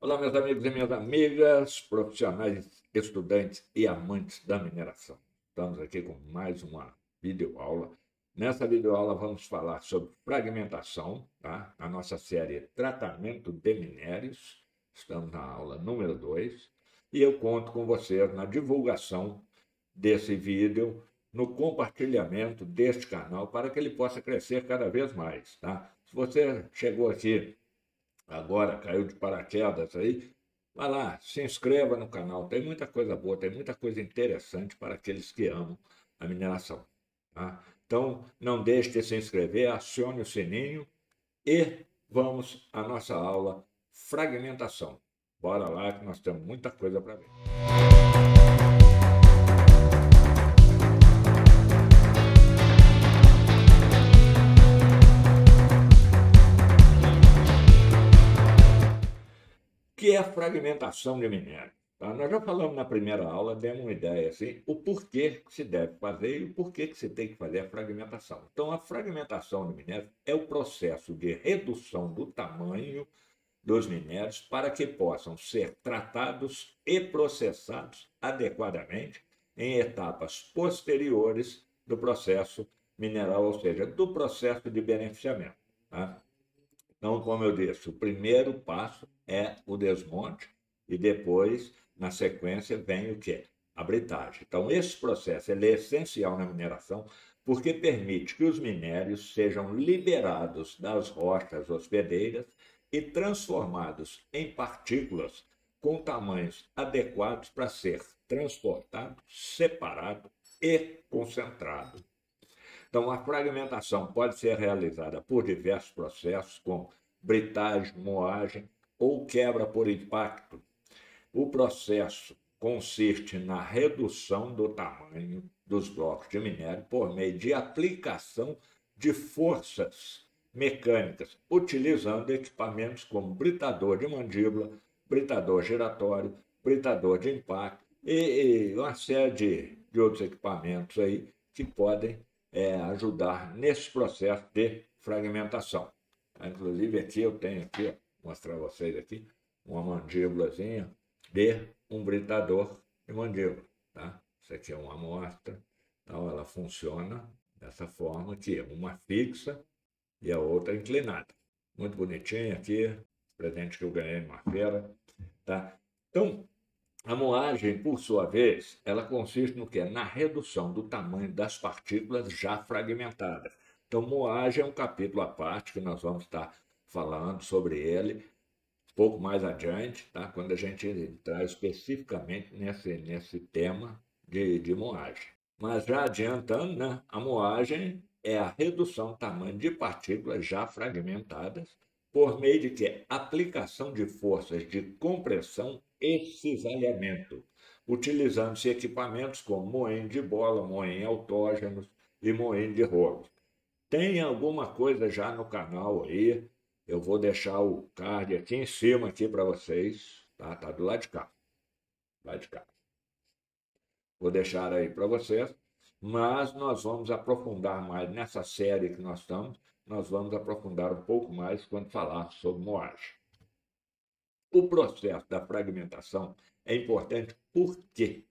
Olá, meus amigos e minhas amigas, profissionais, estudantes e amantes da mineração. Estamos aqui com mais uma videoaula. Nessa videoaula vamos falar sobre fragmentação, tá? A nossa série Tratamento de Minérios. Estamos na aula número 2 e eu conto com vocês na divulgação desse vídeo, no compartilhamento deste canal para que ele possa crescer cada vez mais, tá? Se você chegou aqui agora, caiu de paraquedas aí, vai lá, se inscreva no canal. Tem muita coisa boa, tem muita coisa interessante para aqueles que amam a mineração. Tá? Então, não deixe de se inscrever, acione o sininho e vamos à nossa aula Fragmentação. Bora lá que nós temos muita coisa para ver. Que é a fragmentação de minério. Tá? Nós já falamos na primeira aula, demos uma ideia assim, o porquê que se deve fazer e o porquê que se tem que fazer a fragmentação. Então, a fragmentação de minério é o processo de redução do tamanho dos minérios para que possam ser tratados e processados adequadamente em etapas posteriores do processo mineral, ou seja, do processo de beneficiamento. Tá? Então, como eu disse, o primeiro passo é o desmonte e depois, na sequência, vem o quê? A britagem. Então, esse processo ele é essencial na mineração porque permite que os minérios sejam liberados das rochas hospedeiras e transformados em partículas com tamanhos adequados para ser transportado, separado e concentrado. Então, a fragmentação pode ser realizada por diversos processos, como britagem, moagem ou quebra por impacto. O processo consiste na redução do tamanho dos blocos de minério por meio de aplicação de forças mecânicas, utilizando equipamentos como britador de mandíbula, britador giratório, britador de impacto e uma série de outros equipamentos aí que podem ajudar nesse processo de fragmentação. Inclusive aqui eu tenho aqui, vou mostrar a vocês aqui, uma mandíbulazinha de um britador de mandíbula. Tá? Isso aqui é uma amostra, então ela funciona dessa forma aqui, uma fixa e a outra inclinada. Muito bonitinha aqui, presente que eu ganhei numa feira. Tá? Então, a moagem, por sua vez, ela consiste no quê? Na redução do tamanho das partículas já fragmentadas. Então, moagem é um capítulo à parte que nós vamos estar falando sobre ele um pouco mais adiante, tá? Quando a gente entrar especificamente nesse tema de moagem. Mas já adiantando, né? A moagem é a redução do tamanho de partículas já fragmentadas por meio de quê? Aplicação de forças de compressão e cisalhamento, utilizando-se equipamentos como moinho de bola, moinho autógenos e moinho de rolo. Tem alguma coisa já no canal aí, eu vou deixar o card aqui em cima aqui para vocês, tá? Tá do lado de cá, lá de cá. Vou deixar aí para vocês, mas nós vamos aprofundar mais nessa série que nós estamos, nós vamos aprofundar um pouco mais quando falar sobre moagem. O processo da fragmentação é importante porque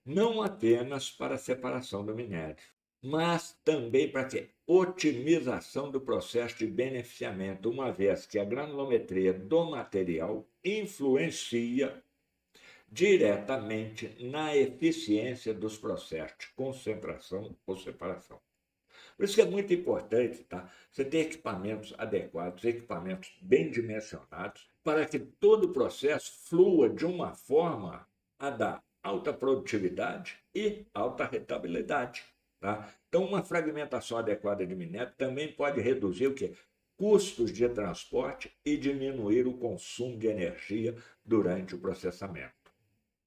não apenas para a separação do minério, mas também para a otimização do processo de beneficiamento, uma vez que a granulometria do material influencia diretamente na eficiência dos processos de concentração ou separação. Por isso que é muito importante, tá? Você ter equipamentos adequados, equipamentos bem dimensionados, para que todo o processo flua de uma forma a dar alta produtividade e alta rentabilidade. Tá? Então, uma fragmentação adequada de minério também pode reduzir o quê? Custos de transporte e diminuir o consumo de energia durante o processamento.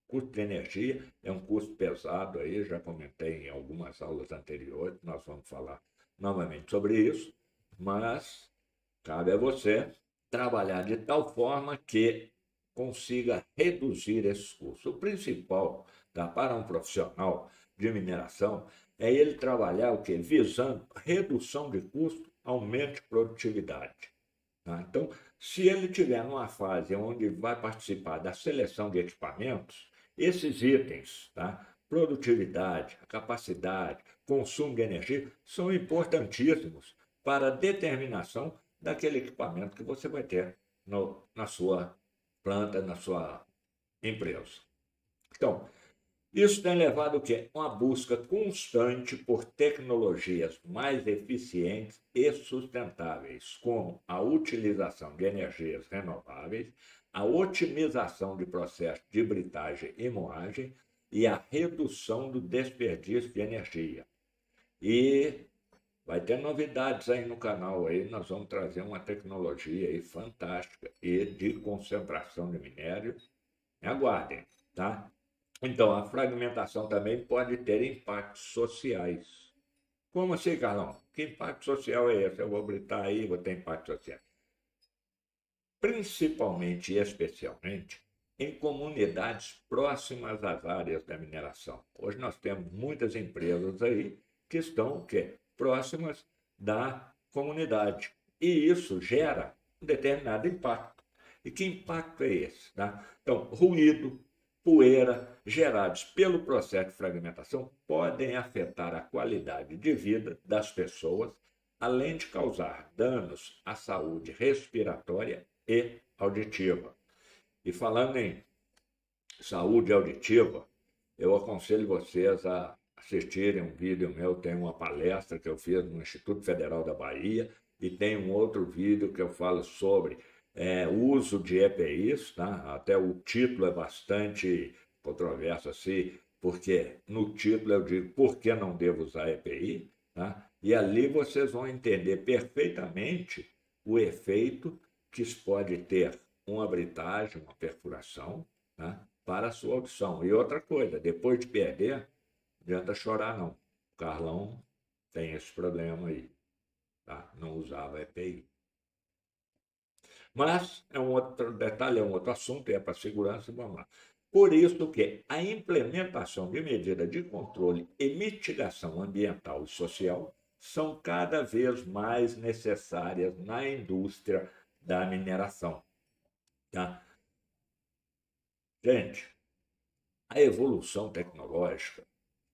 Custo de energia é um custo pesado aí, já comentei em algumas aulas anteriores, nós vamos falar novamente sobre isso, mas cabe a você trabalhar de tal forma que consiga reduzir esses custos. O principal, tá, para um profissional de mineração é ele trabalhar o quê? Visando redução de custo, aumento de produtividade. Tá? Então, Se ele tiver numa fase onde vai participar da seleção de equipamentos, esses itens, tá? Produtividade, capacidade, consumo de energia, são importantíssimos para a determinação daquele equipamento que você vai ter na sua planta, na sua empresa. Então, isso tem levado o quê? Uma busca constante por tecnologias mais eficientes e sustentáveis, como a utilização de energias renováveis, a otimização de processos de britagem e moagem e a redução do desperdício de energia. E vai ter novidades aí no canal, aí nós vamos trazer uma tecnologia aí fantástica e de concentração de minério. Aguardem, tá? Então, a fragmentação também pode ter impactos sociais. Como assim, Carlão? Que impacto social é esse? Eu vou gritar aí, vou ter impacto social. Principalmente e especialmente em comunidades próximas às áreas da mineração. Hoje nós temos muitas empresas aí que estão o quê? Próximas da comunidade. E isso gera um determinado impacto. E que impacto é esse? Tá? Então, ruído, poeira gerados pelo processo de fragmentação podem afetar a qualidade de vida das pessoas, além de causar danos à saúde respiratória e auditiva. E falando em saúde auditiva, eu aconselho vocês a assistirem um vídeo meu, tem uma palestra que eu fiz no Instituto Federal da Bahia e tem um outro vídeo que eu falo sobre uso de EPIs, tá? Até o título é bastante controverso assim, porque no título eu digo por que não devo usar EPI, tá? E ali vocês vão entender perfeitamente o efeito que isso pode ter uma britagem, uma perfuração, tá? Para a sua audição. E outra coisa, depois de perder, não adianta chorar não. O Carlão tem esse problema aí, tá? Não usava EPI. Mas é um outro detalhe, é um outro assunto, é para segurança, vamos lá. Por isso que a implementação de medidas de controle e mitigação ambiental e social são cada vez mais necessárias na indústria da mineração. Tá? Gente, a evolução tecnológica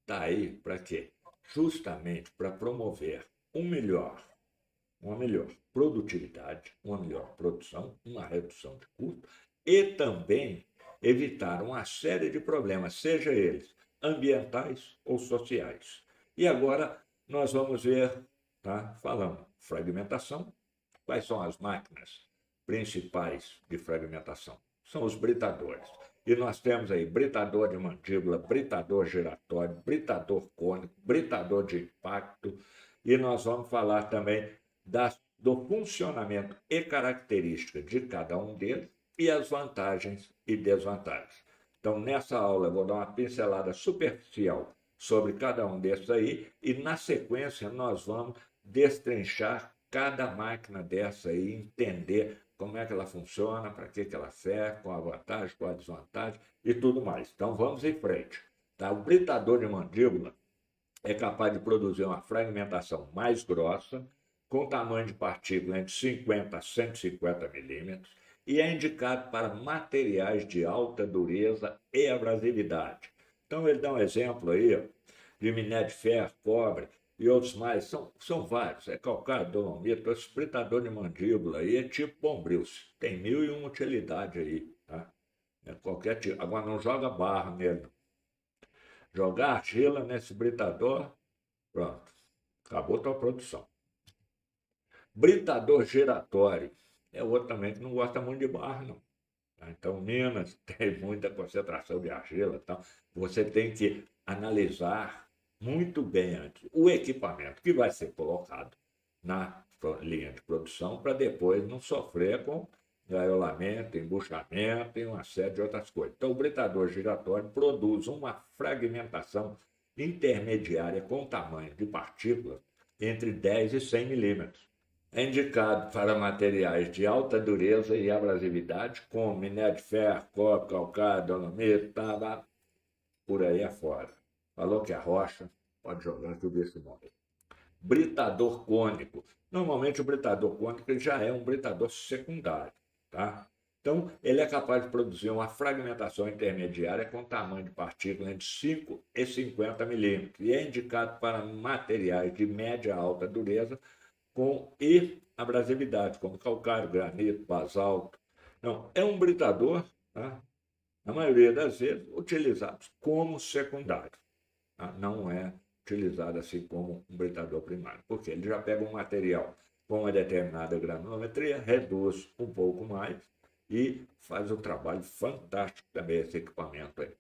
está aí para quê? Justamente para promover uma melhor produtividade, uma melhor produção, uma redução de custo e também evitar uma série de problemas, seja eles ambientais ou sociais. E agora nós vamos ver, tá? Falando fragmentação, quais são as máquinas principais de fragmentação? São os britadores. E nós temos aí britador de mandíbula, britador giratório, britador cônico, britador de impacto, e nós vamos falar também do funcionamento e características de cada um deles e as vantagens e desvantagens. Então, nessa aula, eu vou dar uma pincelada superficial sobre cada um desses aí e, na sequência, nós vamos destrinchar cada máquina dessa aí, entender como é que ela funciona, para que ela serve, qual a vantagem, qual a desvantagem e tudo mais. Então, vamos em frente. Tá? O britador de mandíbula é capaz de produzir uma fragmentação mais grossa, com tamanho de partícula entre 50 a 150 milímetros, e é indicado para materiais de alta dureza e abrasividade. Então, ele dá um exemplo aí ó, de minério de ferro, cobre e outros mais. São vários. É calcário, dolomito, esse britador de mandíbula aí é tipo bombril. Tem 1001 utilidade aí. Tá? É qualquer tipo. Agora, não joga barra nele. Jogar argila nesse britador, pronto. Acabou a tua produção. Britador giratório é outro também que não gosta muito de barra, não. Tá? Então, Minas tem muita concentração de argila. Então, você tem que analisar muito bem antes o equipamento que vai ser colocado na linha de produção para depois não sofrer com gaiolamento, embuchamento e uma série de outras coisas. Então, o britador giratório produz uma fragmentação intermediária com tamanho de partículas entre 10 e 100 milímetros. É indicado para materiais de alta dureza e abrasividade, como minério de ferro, cobre, calcário, dolomito, por aí afora. Falou que a rocha, pode jogar que o bicho morre. britador cônico. Normalmente o britador cônico ele já é um britador secundário, tá? Então, ele é capaz de produzir uma fragmentação intermediária com tamanho de partícula entre 5 e 50 milímetros e é indicado para materiais de média a alta dureza com abrasividade, como calcário, granito, basalto. Não, é um britador, tá? Na maioria das vezes, utilizado como secundário. Tá? Não é utilizado assim como um britador primário, porque ele já pega um material com uma determinada granulometria, reduz um pouco mais e faz um trabalho fantástico também esse equipamento aí.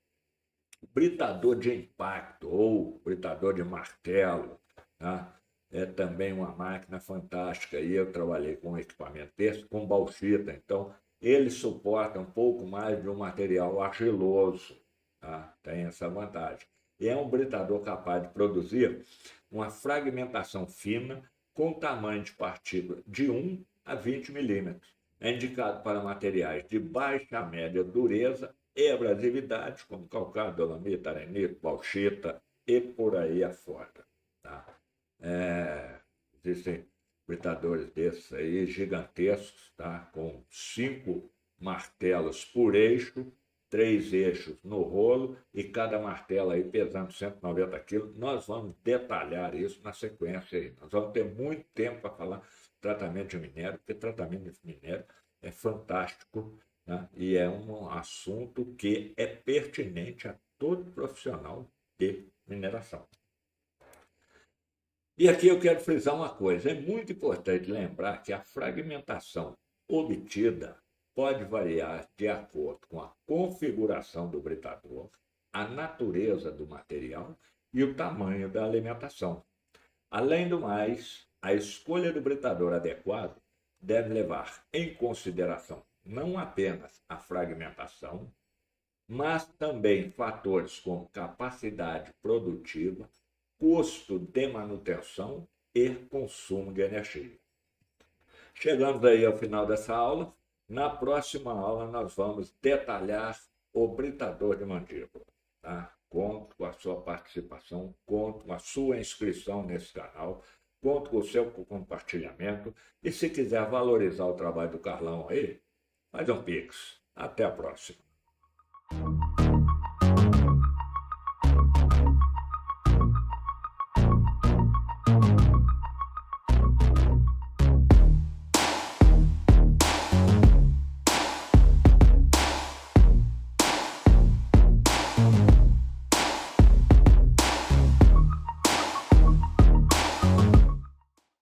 Britador de impacto ou britador de martelo, tá? É também uma máquina fantástica. E eu trabalhei com um equipamento desse, com bauxita. Então, ele suporta um pouco mais de um material argiloso. Tá? Tem essa vantagem. E é um britador capaz de produzir uma fragmentação fina com tamanho de partícula de 1 a 20 milímetros. É indicado para materiais de baixa a média dureza e abrasividade, como calcário, dolomita, arenito, bauxita e por aí afora. Tá? Existem britadores desses aí gigantescos, tá? Com 5 martelos por eixo, 3 eixos no rolo e cada martelo aí pesando 190 quilos. Nós vamos detalhar isso na sequência aí. Nós vamos ter muito tempo para falar tratamento de minério, porque tratamento de minério é fantástico, né? E é um assunto que é pertinente a todo profissional de mineração. E aqui eu quero frisar uma coisa: é muito importante lembrar que a fragmentação obtida pode variar de acordo com a configuração do britador, a natureza do material e o tamanho da alimentação. Além do mais, a escolha do britador adequado deve levar em consideração não apenas a fragmentação, mas também fatores como capacidade produtiva, custo de manutenção e consumo de energia. Chegamos aí ao final dessa aula. Na próxima aula nós vamos detalhar o britador de mandíbula. Tá? Conto com a sua participação, conto com a sua inscrição nesse canal, conto com o seu compartilhamento e se quiser valorizar o trabalho do Carlão aí, faz um pix. Até a próxima.